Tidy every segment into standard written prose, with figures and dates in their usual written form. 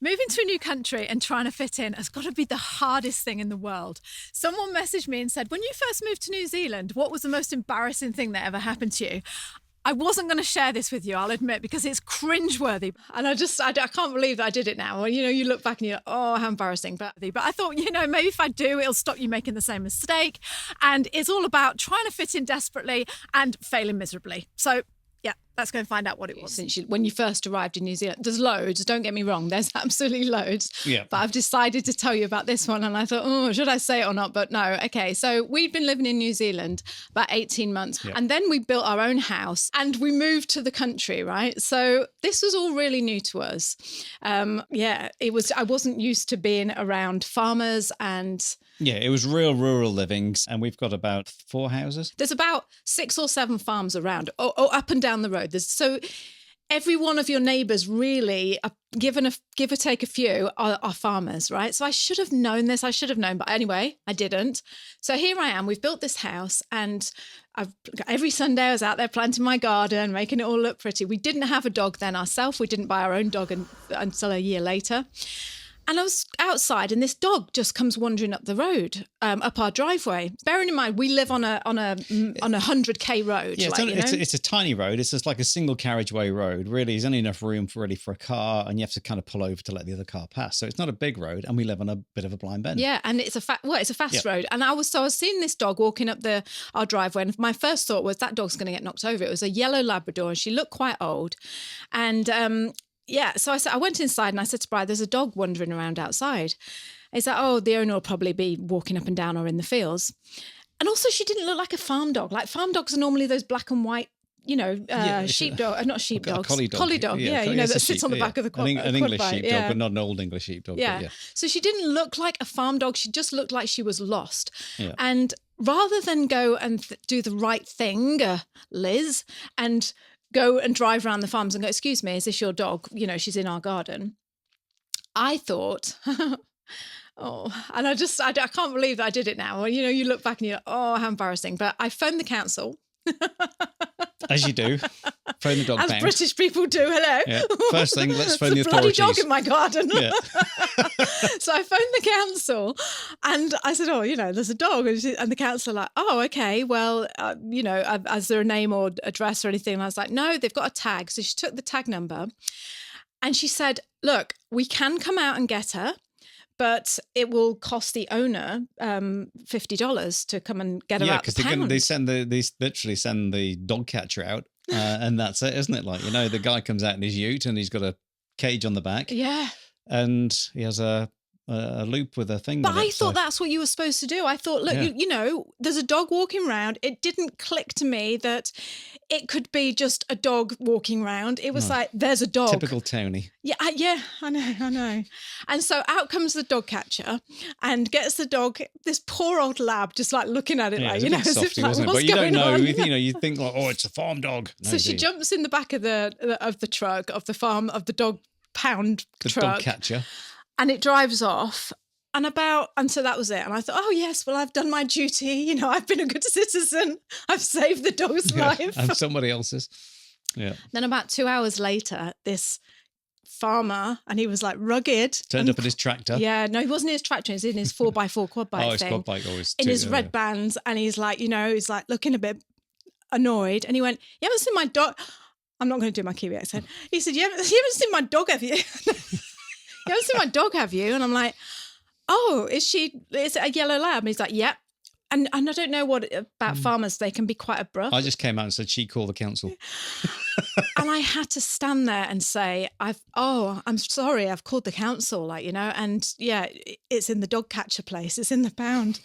Moving to a new country and trying to fit in has got to be the hardest thing in the world. Someone messaged me and said, when you first moved to New Zealand, what was the most embarrassing thing that ever happened to you? I wasn't going to share this with you, I'll admit, because it's cringeworthy. And I can't believe that I did it now. Well, you look back and you're like, oh, how embarrassing. But I thought, maybe if I do, it'll stop you making the same mistake. And it's all about trying to fit in desperately and failing miserably. So yeah, let's go and find out what it was. When you first arrived in New Zealand, there's loads, don't get me wrong, there's absolutely loads. Yeah. But I've decided to tell you about this one and I thought, oh, should I say it or not? But no, okay. So we'd been living in New Zealand about 18 months and then we built our own house and we moved to the country, right? So this was all really new to us. I wasn't used to being around farmers and... Yeah, it was real rural livings, and we've got about 4 houses. There's about 6 or 7 farms around, or up and down the road. So every one of your neighbours really, give or take a few, are farmers, right? So I should have known this. But anyway, I didn't. So here I am. We've built this house, and every Sunday I was out there planting my garden, making it all look pretty. We didn't have a dog then ourselves. We didn't buy our own dog until a year later. And I was outside and this dog just comes wandering up the road, up our driveway. Bearing in mind, we live on a 100k road. Yeah, it's a tiny road. It's just like a single carriageway road. Really, there's only enough room for a car, and you have to kind of pull over to let the other car pass. So it's not a big road, and we live on a bit of a blind bend. Yeah, and it's a fast road. And I was seeing this dog walking up our driveway, and my first thought was that dog's going to get knocked over. It was a yellow Labrador, and she looked quite old, and so I went inside and I said to Brian, there's a dog wandering around outside. He's like, oh, the owner will probably be walking up and down or in the fields. And also she didn't look like a farm dog. Like farm dogs are normally those black and white, sheepdog, not sheepdogs. Collie dog. Yeah, that sits on the back of the quad. An English sheepdog, but not an old English sheepdog. Yeah. So she didn't look like a farm dog. She just looked like she was lost. Yeah. And rather than go and do the right thing, Liz, and go and drive around the farms and go, excuse me, is this your dog? She's in our garden. I thought, and I can't believe that I did it now. Well, you look back and you're like, oh, how embarrassing. But I phoned the council. As you do. Phone the dog As pound. British people do, hello. Yeah. First thing, let's phone the Bloody authorities. dog in my garden. Yeah. So I phoned the council and I said, there's a dog. And the council like, oh, okay, well, is there a name or address or anything? And I was like, no, they've got a tag. So she took the tag number and she said, look, we can come out and get her, but it will cost the owner $50 to come and get her out the pound. They literally send the dog catcher out, and that's it, isn't it? Like, the guy comes out in his ute and he's got a cage on the back. Yeah. And he has a loop with a thing. But I thought that's what you were supposed to do. I thought, look, there's a dog walking around. It didn't click to me that it could be just a dog walking around. It was like, there's a dog. Typical Tony. Yeah, I know. And so out comes the dog catcher and gets the dog, this poor old lab, just like looking at it as if like, wasn't it? But you don't know. You think like, oh, it's a farm dog. No, so she jumps in the back of the truck of the farm of the dog pound truck. The dog catcher. And it drives off. And so that was it. And I thought, oh, yes, well, I've done my duty. I've been a good citizen. I've saved the dog's life. And somebody else's. Yeah. Then about 2 hours later, this farmer, and he was like rugged. Turned up in his tractor. Yeah, no, he wasn't in his tractor. He was in his 4x4 quad bike his thing. quad bike always. In his red bands. And he's like, he's like looking a bit annoyed. And he went, you haven't seen my dog? I'm not going to do my Kiwi accent. He said, you haven't seen my dog, have you? You haven't seen my dog, have you? And I'm like, oh, is it a yellow lab? And he's like, yeah. And I don't know what about farmers, they can be quite abrupt. I just came out and said, she called the council. And I had to stand there and say, I'm sorry, I've called the council, and yeah, it's in the dog catcher place, it's in the pound.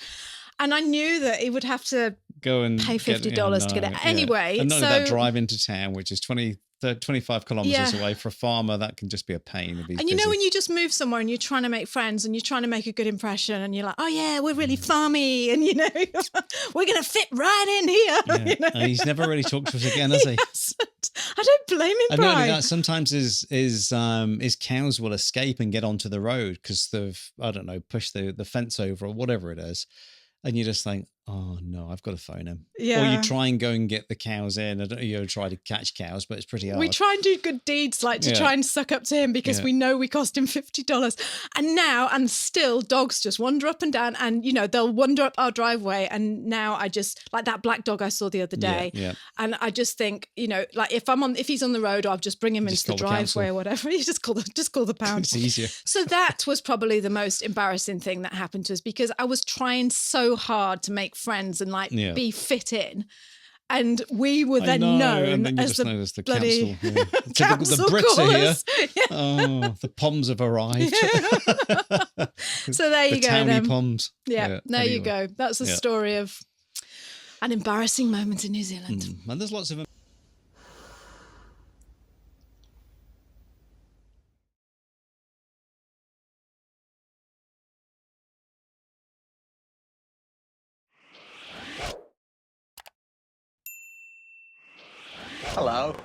And I knew that he would have to go and pay $50 to get it. Anyway. And not that drive into town, which is 25 kilometres away. For a farmer, that can just be a pain. And when you just move somewhere and you're trying to make friends and you're trying to make a good impression and you're like, oh yeah, we're really farmy and we're going to fit right in here. Yeah. And he's never really talked to us again, has he? I don't blame him, and not only that, sometimes his cows will escape and get onto the road because they've, I don't know, pushed the fence over or whatever it is. And you just think, Oh no, I've got to phone him. Yeah. Or you try and go and get the cows in. I don't know, you try to catch cows, but it's pretty hard. We try and do good deeds, like to try and suck up to him, because we know we cost him $50. And still dogs just wander up and down, and they'll wander up our driveway. And now I just, like that black dog I saw the other day, and I just think, like if he's on the road, I'll just bring him into the driveway or whatever. You just call the pound. It's easier. So that was probably the most embarrassing thing that happened to us, because I was trying so hard to make friends and be fit in, and we were then known as the bloody council the Brits callers. are here. Oh, the Poms have arrived. So there you go. Towny Poms. There you go. That's the story of an embarrassing moment in New Zealand. And there's lots of. Hello.